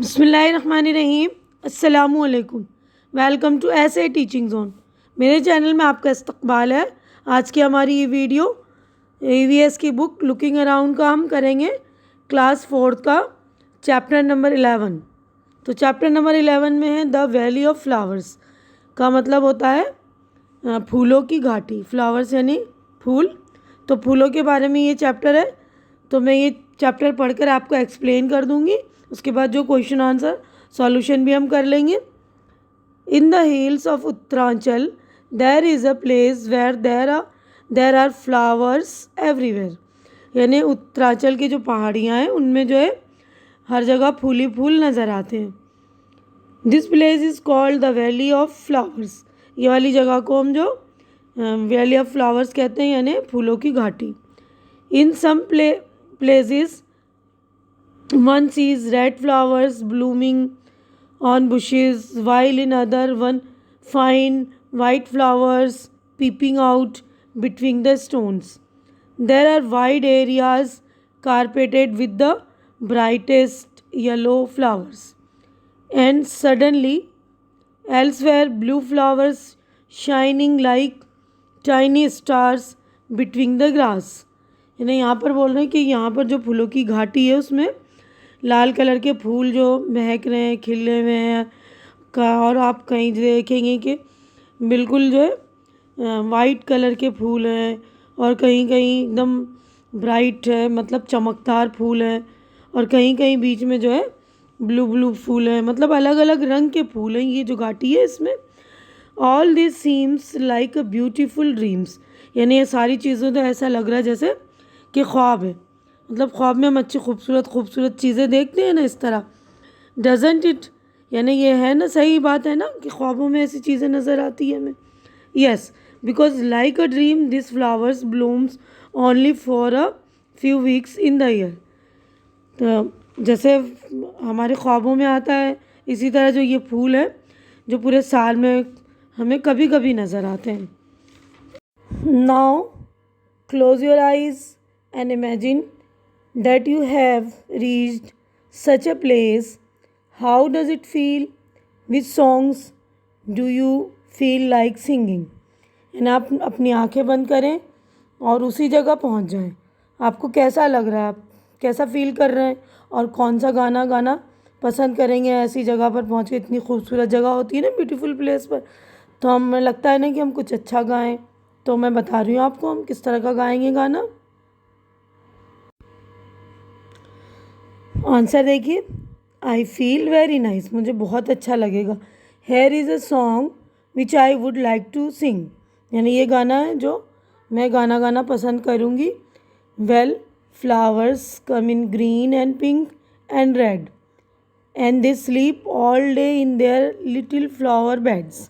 बिस्मिल्लाहिर्रहमानिर्रहीम। अस्सलामुअलैकुम। Welcome to ऐसे टीचिंग जोन। मेरे चैनल में आपका इस्तकबाल है। आज की हमारी ये वीडियो EVS की बुक लुकिंग अराउंड का हम करेंगे क्लास 4 का चैप्टर नंबर 11। तो चैप्टर नंबर 11 में है द वैली ऑफ फ्लावर्स। का मतलब होता है फूलों की घाटी। फ्लावर्स यानी फूल, तो फूलों के बारे में ये चैप्टर है। तो मैं ये चैप्टर पढ़कर आपको एक्सप्लेन कर दूंगी। उसके बाद जो क्वेश्चन आंसर सॉल्यूशन भी हम कर लेंगे। In the hills of Uttaranchal there is a place where there are flowers everywhere. यानी उत्तरांचल की जो पहाड़ियाँ हैं उनमें जो है हर जगह फूल ही फूल नज़र आते हैं। This place is called the valley of flowers. ये वाली जगह को हम जो वैली ऑफ फ्लावर्स कहते हैं, यानी फूलों की घाटी। इन सम places one sees red flowers blooming on bushes, while in other one find white flowers peeping out between the stones. There are wide areas carpeted with the brightest yellow flowers, and suddenly elsewhere blue flowers shining like tiny stars between the grass. यानी यहाँ पर बोल रहे हैं कि यहाँ पर जो फूलों की घाटी है उसमें लाल कलर के फूल जो महक रहे हैं, खिले हुए हैं और आप कहीं देखेंगे कि बिल्कुल जो है वाइट कलर के फूल हैं, और कहीं कहीं एकदम ब्राइट है, मतलब चमकदार फूल हैं, और कहीं कहीं बीच में जो है ब्लू ब्लू फूल हैं, मतलब अलग अलग रंग के फूल हैं ये जो घाटी है इसमें। All this seems like a beautiful dreams. यानी ये सारी चीज़ों तो ऐसा लग रहा है जैसे कि ख्वाब है, मतलब ख्वाब में हम अच्छी खूबसूरत खूबसूरत चीज़ें देखते हैं ना, इस तरह। डजंट इट, यानी ये है ना, सही बात है ना कि ख्वाबों में ऐसी चीज़ें नज़र आती है हमें। Yes, because like a dream this flowers blooms only for a few weeks in the year. तो जैसे हमारे ख्वाबों में आता है, इसी तरह जो ये फूल है जो पूरे साल में हमें कभी कभी नज़र आते हैं। Now close your eyes and imagine that you have reached such a place. How does it feel? Which songs do you feel like singing? यानी आप अपनी आंखें बंद करें और उसी जगह पहुंच जाएं। आपको कैसा लग रहा है, आप कैसा फील कर रहे हैं, और कौन सा गाना गाना पसंद करेंगे ऐसी जगह पर पहुंच के। इतनी खूबसूरत जगह होती है ना, ब्यूटीफुल प्लेस पर, तो हमें लगता है ना कि हम कुछ अच्छा गाएं। तो मैं बता रही हूँ आपको हम किस तरह का गाएंगे गाना। आंसर देखिए, आई फील वेरी नाइस, मुझे बहुत अच्छा लगेगा। Here is a song which I would like to sing. यानी ये गाना है जो मैं गाना पसंद करूँगी। Well flowers come in green and pink and red and they sleep all day in their little flower beds,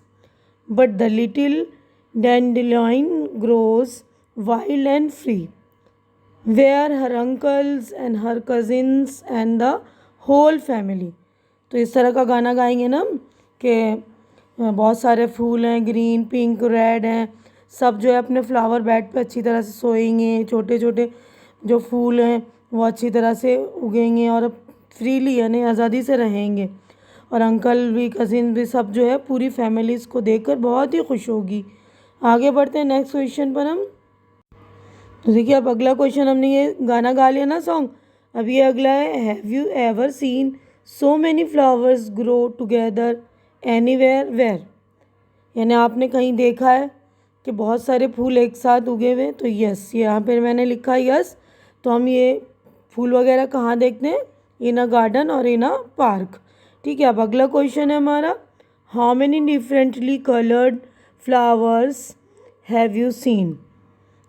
but the little dandelion grows wild and free, where her uncles and her cousins and the whole family। तो इस तरह का गाना गाएंगे ना कि बहुत सारे फूल हैं, ग्रीन पिंक रेड हैं, सब जो है अपने फ्लावर बेड पे अच्छी तरह से सोएंगे। छोटे छोटे जो फूल हैं वो अच्छी तरह से उगेंगे और फ्रीली यानी आज़ादी से रहेंगे, और अंकल भी कजिन भी सब जो है पूरी फैमिली इसको देखकर बहुत ही खुश होगी। आगे बढ़ते हैं नेक्स्ट क्वेश्चन पर हम। तो देखिए, अब अगला क्वेश्चन, हमने ये गाना गा लिया ना सॉन्ग, अब ये अगला है, have you ever seen so many flowers grow together anywhere where. यानी आपने कहीं देखा है कि बहुत सारे फूल एक साथ उगे हुए। तो यस, यहाँ पर मैंने लिखा यस। तो हम ये फूल वगैरह कहाँ देखते हैं? इन अ गार्डन और इन अ पार्क। ठीक है, अब अगला क्वेश्चन है हमारा, how many differently coloured flowers have you seen.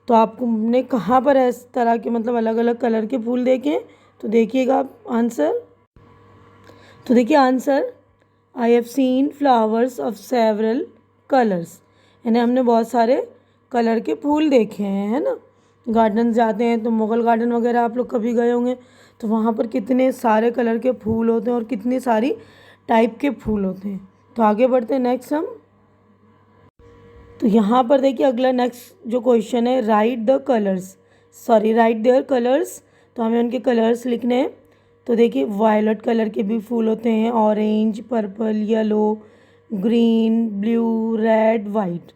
तो आपने कहाँ पर इस तरह के मतलब अलग अलग कलर के फूल देखे? तो देखिएगा आप आंसर। तो देखिए answer, I have seen flowers of several colours. यानी हमने बहुत सारे कलर के फूल देखे हैं, है ना। गार्डन जाते हैं तो मुगल गार्डन वगैरह आप लोग कभी गए होंगे, तो वहाँ पर कितने सारे कलर के फूल होते हैं और कितनी सारी टाइप के फूल होते हैं। तो आगे बढ़ते हैं नेक्स्ट हम। तो यहाँ पर देखिए अगला नेक्स्ट जो क्वेश्चन है, राइट देयर कलर्स। तो हमें उनके कलर्स लिखने हैं। तो देखिए वायलेट कलर के भी फूल होते हैं, orange, purple, yellow, green, blue, red, white.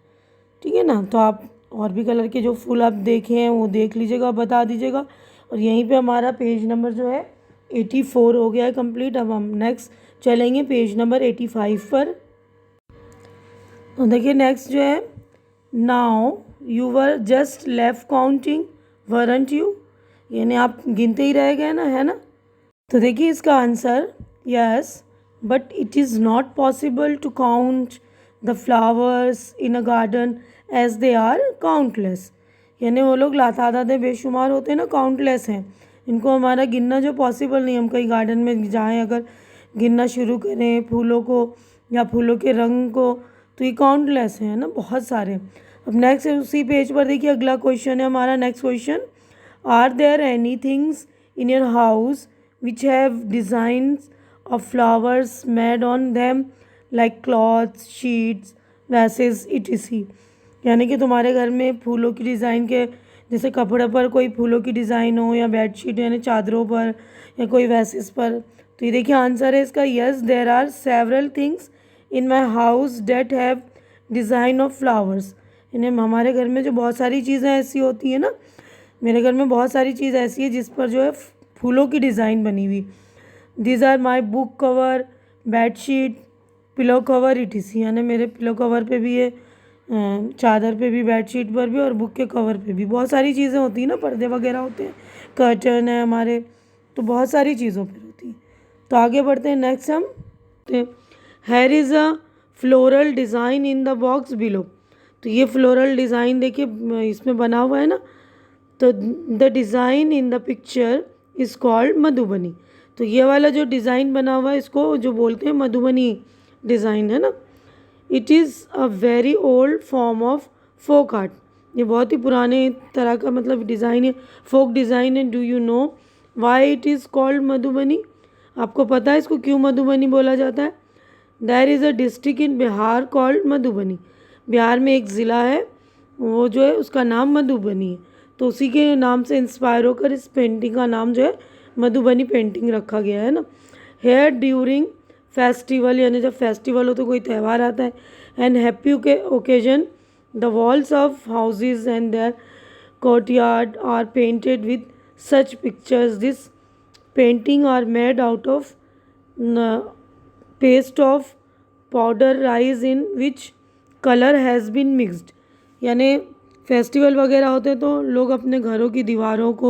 ठीक है ना। तो आप और भी कलर के जो फूल आप देखे हैं वो देख लीजिएगा, बता दीजिएगा। और यहीं पे हमारा पेज नंबर जो है 84 हो गया है कंप्लीट। अब हम नेक्स्ट चलेंगे पेज नंबर 85 पर। तो देखिए नेक्स्ट जो है, now you were just left counting weren't you, यानी आप गिनते ही रह गए ना, है ना। तो देखिए इसका answer, yes but it is not possible to count the flowers in a garden as they are countless, यानी वो लोग लातादाद बेशुमार होते हैं ना, काउंटलेस हैं, इनको हमारा गिनना जो पॉसिबल नहीं। हम कहीं गार्डन में जाएं अगर गिनना शुरू करें फूलों को या फूलों के रंग को, तो ये काउंटलेस हैं ना, बहुत सारे। अब नेक्स्ट उसी पेज पर देखिए अगला क्वेश्चन है हमारा। Next question, are there any things in your house which have designs of flowers made on them like cloths, sheets, vases, etc. यानी कि तुम्हारे घर में फूलों की डिज़ाइन के, जैसे कपड़े पर कोई फूलों की डिज़ाइन हो, या बेडशीट यानी चादरों पर, या कोई वैसेस पर। तो ये देखिए आंसर है इसका, yes there are several things in my house that have design of flowers. यानी हमारे घर में जो बहुत सारी चीज़ें ऐसी होती हैं ना, मेरे घर में बहुत सारी चीज़ ऐसी है जिस पर जो है फूलों की डिज़ाइन बनी हुई। These are my book cover, bedsheet, pillow cover, etc, यानी मेरे पिलो कवर पे भी है, चादर पे भी, बेडशीट पर भी, और बुक के कवर पे भी। बहुत सारी चीज़ें होती हैं ना, पर्दे वगैरह होते हैं, कर्टन है हमारे, तो बहुत सारी चीज़ों पर होती हैं। तो आगे बढ़ते हैं नेक्स्ट हम। Hair is a floral design in the box below. तो ये फ्लोरल डिज़ाइन देखिए इसमें बना हुआ है ना, तो the design in the picture is called Madhubani. तो ये वाला जो डिज़ाइन बना हुआ है इसको जो बोलते हैं मधुबनी डिज़ाइन, है ना। It is a very old form of folk art. ये बहुत ही पुराने तरह का मतलब डिज़ाइन है, फोक डिज़ाइन है। Do you know why it is called Madhubani? आपको पता है इसको क्यों मधुबनी बोला जाता है? There is a district in Bihar called Madhubani. Bihar में एक ज़िला है, वो जो है उसका नाम मधुबनी है। तो उसी के नाम से इंस्पायर होकर इस पेंटिंग का नाम जो है मधुबनी पेंटिंग रखा गया है ना। हेयर ड्यूरिंग फेस्टिवल, यानी जब फेस्टिवल हो तो कोई त्यौहार आता है, and happy occasion, the walls of houses and their courtyard are painted with such pictures. This painting are made out of paste of powder rice in which colour has been mixed. यानी festival वगैरह होते हैं तो लोग अपने घरों की दीवारों को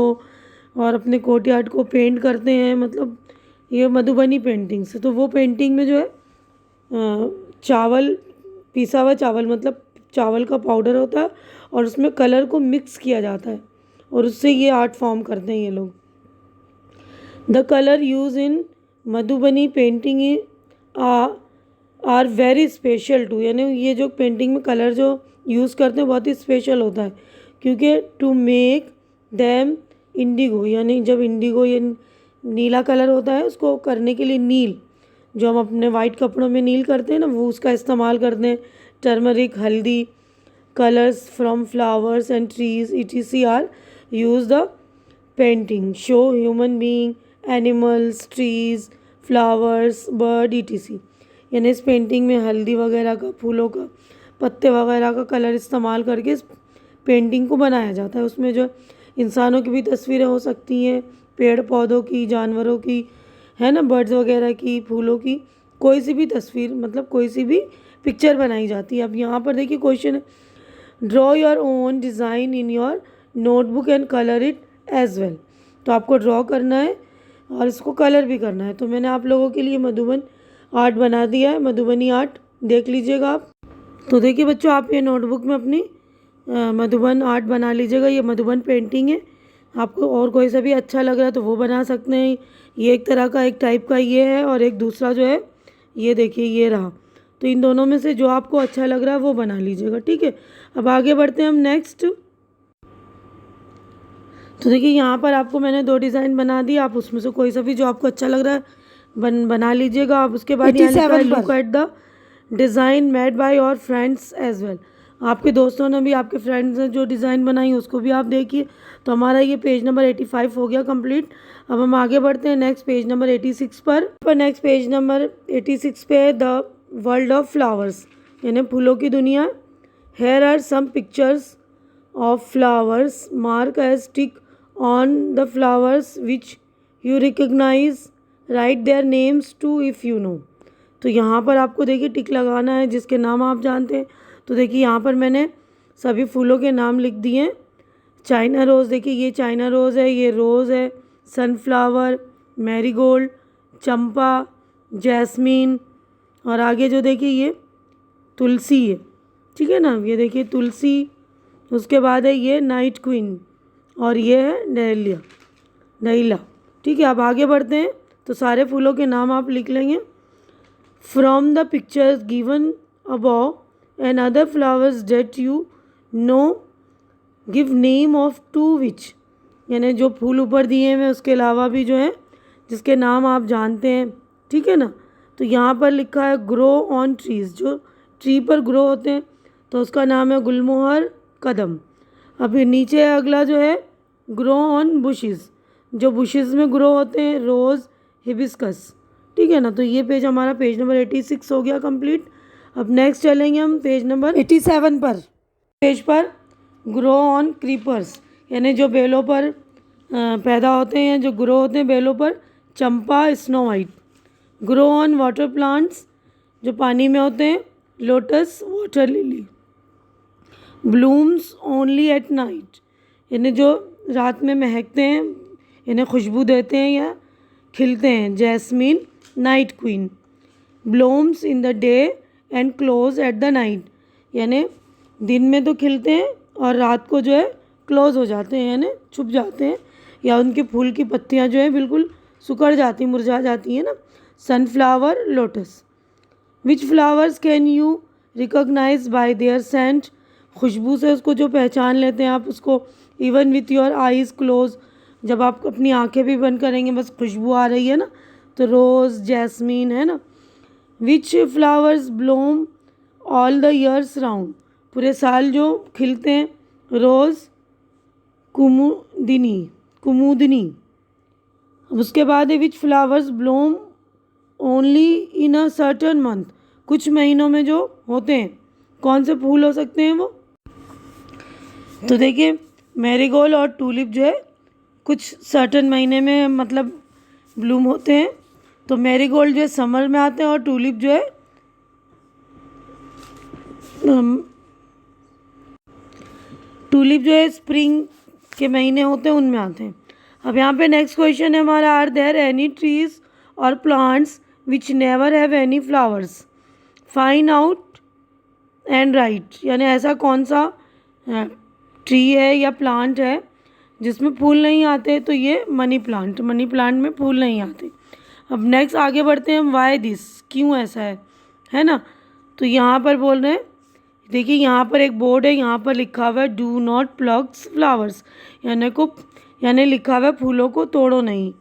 और अपने कोर्टयार्ड को पेंट करते हैं, मतलब ये मधुबनी पेंटिंग से। तो वो पेंटिंग में जो है चावल, पिसा हुआ चावल, मतलब चावल का पाउडर होता है और उसमें कलर को मिक्स किया जाता है और उससे ये आर्ट फॉर्म करते हैं ये लोग। The colour use in Madhubani painting are very special too, यानी ये जो पेंटिंग में कलर जो यूज़ करते हैं बहुत ही स्पेशल होता है, क्योंकि टू मेक दैम इंडिगो, यानी जब इंडिगो ये नीला कलर होता है उसको करने के लिए नील, जो हम अपने वाइट कपड़ों में नील करते हैं ना, वो उसका इस्तेमाल करते हैं। Turmeric, haldi, colours from flowers and trees etc are use the painting show human being, animals, trees, flowers, bird etc। यानी इस पेंटिंग में हल्दी वगैरह का, फूलों का, पत्ते वगैरह का कलर इस्तेमाल करके इस पेंटिंग को बनाया जाता है। उसमें जो इंसानों की भी तस्वीरें हो सकती हैं, पेड़ पौधों की, जानवरों की, है ना, बर्ड्स वगैरह की, फूलों की, कोई सी भी तस्वीर, मतलब कोई सी भी पिक्चर बनाई जाती है। अब यहाँ पर देखिए क्वेश्चन है, draw your own design in your notebook and colour it as well. तो आपको ड्रॉ करना है और इसको कलर भी करना है। तो मैंने आप लोगों के लिए मधुबन आर्ट बना दिया है, मधुबनी आर्ट, देख लीजिएगा आप। तो देखिए बच्चों, आप ये नोटबुक में अपनी मधुबन आर्ट बना लीजिएगा। ये मधुबन पेंटिंग है, आपको और कोई सा भी अच्छा लग रहा है तो वो बना सकते हैं। ये एक तरह का, एक टाइप का ये है, और एक दूसरा जो है ये देखिए ये रहा। तो इन दोनों में से जो आपको अच्छा लग रहा है वो बना लीजिएगा, ठीक है। अब आगे बढ़ते हैं हम नेक्स्ट। तो देखिए यहाँ पर आपको मैंने 2 डिज़ाइन बना दी, आप उसमें से कोई सा भी जो आपको अच्छा लग रहा है बना लीजिएगा आप। उसके बाद यहाँ लिखा है look at the design made by your friends as well. आपके दोस्तों ने भी, आपके फ्रेंड्स ने जो डिज़ाइन बनाई उसको भी आप देखिए। तो हमारा ये पेज नंबर 85 हो गया कंप्लीट। अब हम आगे बढ़ते हैं नेक्स्ट पेज नंबर 86 पर नेक्स्ट पेज नंबर 86 पे द वर्ल्ड ऑफ फ्लावर्स, यानी फूलों की दुनिया। Here are some pictures of flowers, mark as tick on the flowers which you recognise, write their names too if you know. तो यहाँ पर आपको देखिए टिक लगाना है जिसके नाम आप जानते हैं। तो देखिए यहाँ पर मैंने सभी फूलों के नाम लिख दिए हैं। चाइना रोज़, देखिए ये चाइना रोज़ है, ये रोज़ है, सनफ्लावर, मैरीगोल्ड, चंपा, जैस्मीन, और आगे जो देखिए ये तुलसी है, ठीक है ना, ये देखिए तुलसी। उसके बाद है ये नाइट क्वीन और ये है डहेलिया, डहेलिया, ठीक है। अब आगे बढ़ते हैं तो सारे फूलों के नाम आप लिख लेंगे। From the pictures given above and other flowers that you know, give name of two which, यानी जो फूल ऊपर दिए हैं उसके अलावा भी जो है जिसके नाम आप जानते हैं, ठीक है ना। तो यहाँ पर लिखा है ग्रो ऑन ट्रीज, जो ट्री पर ग्रो होते हैं तो उसका नाम है गुलमोहर कदम। अभी नीचे अगला जो है ग्रो ऑन बुशेस, जो बुशेस में ग्रो होते हैं, रोज़, हिबिस्कस, ठीक है ना। तो ये पेज हमारा पेज नंबर 86 हो गया कंप्लीट। अब नेक्स्ट चलेंगे हम पेज नंबर 87 पर। पेज पर ग्रो ऑन क्रीपर्स, यानी जो बेलों पर पैदा होते हैं, जो ग्रो होते हैं बेलों पर, चंपा, snow white. Grow on water plants, जो पानी में होते हैं, lotus, water lily. Blooms only at night, यानी जो रात में महकते हैं, इन्हें खुशबू देते हैं या खिलते हैं, jasmine, night queen. Blooms in the day and close at the night, यानी दिन में तो खिलते हैं और रात को जो है क्लोज हो जाते हैं, यानी छुप जाते हैं, या उनके फूल की पत्तियां जो है बिल्कुल सुखड़ जाती, मुरझा जाती हैं ना। Sunflower, lotus. Which flowers can you recognise by their scent, खुशबू से उसको जो पहचान लेते हैं आप उसको, even with your eyes close, जब आप अपनी आंखें भी बंद करेंगे बस खुशबू आ रही है ना, तो रोज़, जैस्मीन, है ना। विच flowers Bloom all the years round, पूरे साल जो खिलते हैं, रोज़, कुमुदिनी, कुमुदनी। उसके बाद है विच flowers Bloom only in a certain month, कुछ महीनों में जो होते हैं, कौन से फूल हो सकते हैं वो। तो देखिए मैरीगोल्ड और टूलिप जो है कुछ सर्टन महीने में मतलब ब्लूम होते हैं। तो मैरीगोल्ड जो है समर में आते हैं और टूलिप जो है स्प्रिंग के महीने होते हैं, उनमें आते हैं। अब यहाँ पे नेक्स्ट क्वेश्चन है हमारा, आर देयर एनी ट्रीज और plants which never have any flowers, find out and right, यानी ऐसा कौन सा ट्री है या प्लांट है जिसमें फूल नहीं आते। तो ये मनी प्लांट, मनी प्लांट में फूल नहीं आते। अब नेक्स्ट आगे बढ़ते हैं हम, वाई दिस, क्यों ऐसा है ना। तो यहाँ पर बोल रहे हैं, देखिए यहाँ पर एक बोर्ड है, यहाँ पर लिखा हुआ है डू नॉट प्लग फ्लावर्स, यानी लिखा हुआ है फूलों को तोड़ो नहीं।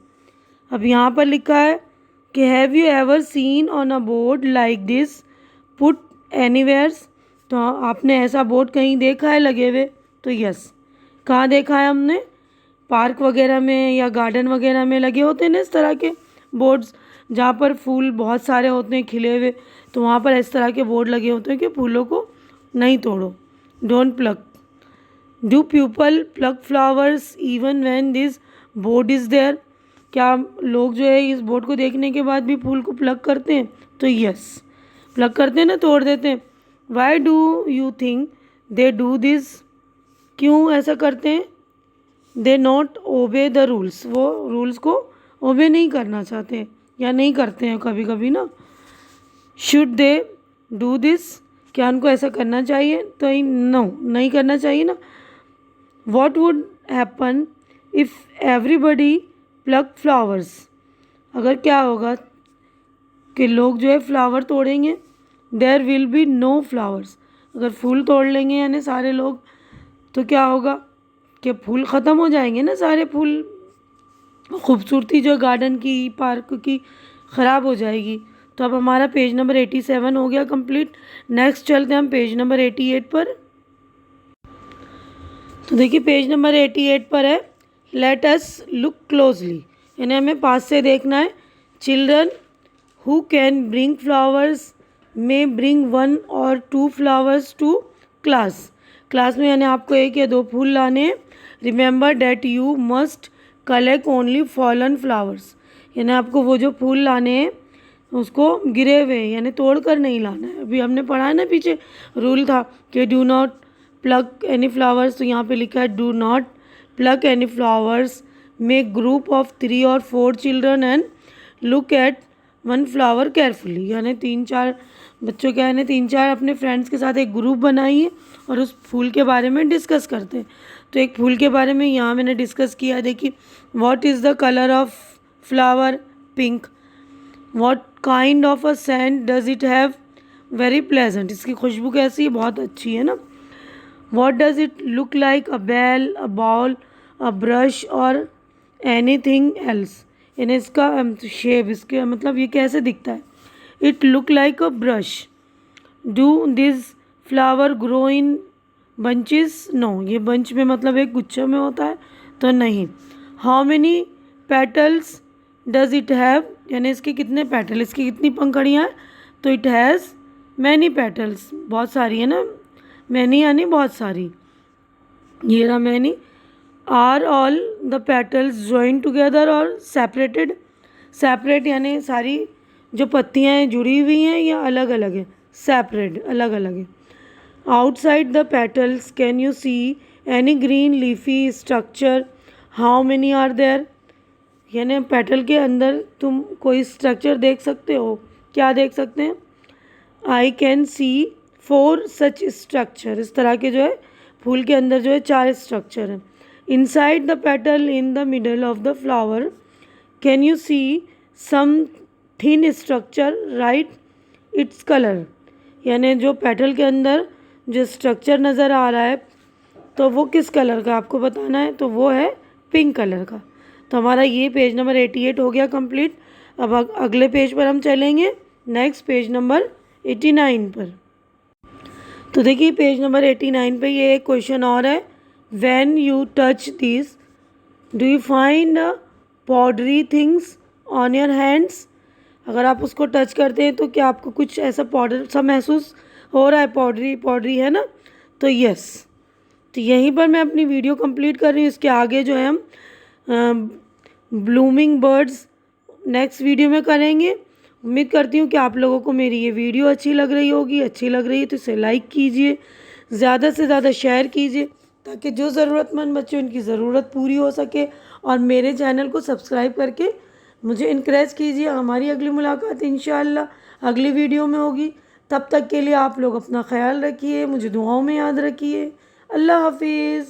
अब यहाँ पर लिखा है कि have you ever seen on a board like this put anywheres, तो आपने ऐसा बोर्ड कहीं देखा है लगे हुए। तो यस, कहाँ देखा है हमने, पार्क वगैरह में या गार्डन वगैरह में लगे होते हैं ना इस तरह के बोर्ड्स, जहाँ पर फूल बहुत सारे होते हैं खिले हुए, तो वहाँ पर इस तरह के बोर्ड लगे होते हैं कि फूलों को नहीं तोड़ो, don't pluck. Do people pluck flowers even when this board is there, क्या लोग जो है इस बोर्ड को देखने के बाद भी फूल को प्लग करते हैं। तो यस, प्लग करते हैं ना, तोड़ देते हैं। Why do you think they do this, क्यों ऐसा करते हैं। They not obey the rules, वो रूल्स को ओबे नहीं करना चाहते या नहीं करते हैं कभी कभी ना। शुड दे डू दिस, क्या उनको ऐसा करना चाहिए। तो नो, नहीं करना चाहिए ना। What would happen if everybody pluck flowers, अगर क्या होगा कि लोग जो है फ्लावर तोड़ेंगे, there will be no flowers, अगर फूल तोड़ लेंगे यानी सारे लोग, तो क्या होगा कि फूल ख़त्म हो जाएंगे ना, सारे फूल, खूबसूरती जो गार्डन की, पार्क की ख़राब हो जाएगी। तो अब हमारा पेज नंबर 87 हो गया कंप्लीट। नेक्स्ट चलते हैं हम पेज नंबर 88 पर। तो देखिए पेज नंबर 88 पर है, लेट अस लुक क्लोजली, यानी हमें पास से देखना है। Children who can bring flowers may bring 1 और 2 फ्लावर्स टू क्लास। क्लास में यानी आपको 1 या 2 फूल लाने हैं। Remember that you must collect only fallen flowers, यानी आपको वो जो फूल लाने हैं उसको गिरे हुए यानी तोड़ कर नहीं लाना है। अभी हमने पढ़ा है ना, पीछे रूल था कि do not plug any flowers, तो यहाँ पे लिखा है do not plug any flowers, make group of 3 और 4 children and look at 1 flower carefully, यानी 3-4 बच्चों क्या है 3-4 अपने फ्रेंड्स के साथ एक ग्रुप बनाइए और उस फूल के बारे में डिस्कस करते हैं। तो एक फूल के बारे में यहाँ मैंने डिस्कस किया। देखिए what is the colour of flower, pink. What kind of a scent does it have, very pleasant, इसकी खुशबू कैसी है, बहुत अच्छी है ना। What does it look like, a bell, a ball, a brush और एनीथिंग एल्स, यानी इसका शेप, इसके मतलब ये कैसे दिखता है। It look like a brush. Do this flower grow in bunches, no, ये बंच में मतलब एक गुच्छे में होता है तो नहीं। How many petals does it have, यानी इसके कितने पेटल, इसकी कितनी पंखड़ियाँ हैं, तो इट हैज़ मैनी पेटल्स, बहुत सारी है ना, मैनी यानी बहुत सारी, ये रहा many. Are all the petals join together और सेपरेटेड, सेपरेट यानी सारी जो पत्तियाँ हैं जुड़ी हुई हैं या अलग अलग है, सेपरेट अलग अलग है। Outside the petals can you see any green leafy structure, how many are there, यानी पेटल के अंदर तुम कोई स्ट्रक्चर देख सकते हो, क्या देख सकते हैं। I can see 4 such structure, इस तरह के जो है फूल के अंदर जो है 4 स्ट्रक्चर हैं। Inside the petal in the middle of the flower can you see some thin structure, write its colour, यानी जो पेटल के अंदर जो स्ट्रक्चर नज़र आ रहा है तो वो किस कलर का आपको बताना है, तो वो है पिंक कलर का। तो हमारा ये पेज नंबर 88 हो गया कंप्लीट। अब अगले पेज पर हम चलेंगे, नेक्स्ट पेज नंबर 89 पर। तो देखिए पेज नंबर 89 पे ये एक क्वेश्चन और है, when you touch this do you find powdery things on your hands, अगर आप उसको टच करते हैं तो क्या आपको कुछ ऐसा पाउडर सा महसूस हो रहा है, पाउडरी पाउडरी है ना, तो यस। तो यहीं पर मैं अपनी वीडियो कंप्लीट कर रही हूँ। इसके आगे जो है हम ब्लूमिंग बर्ड्स नेक्स्ट वीडियो में करेंगे। उम्मीद करती हूँ कि आप लोगों को मेरी ये वीडियो अच्छी लग रही होगी। अच्छी लग रही है तो इसे लाइक कीजिए, ज़्यादा से ज़्यादा शेयर कीजिए ताकि जो ज़रूरतमंद बच्चे उनकी ज़रूरत पूरी हो सके, और मेरे चैनल को सब्सक्राइब करके मुझे इनकरेज कीजिए। हमारी अगली मुलाकात इंशाअल्लाह अगली वीडियो में होगी। तब तक के लिए आप लोग अपना ख्याल रखिए, मुझे दुआओं में याद रखिए। अल्लाह हाफिज़।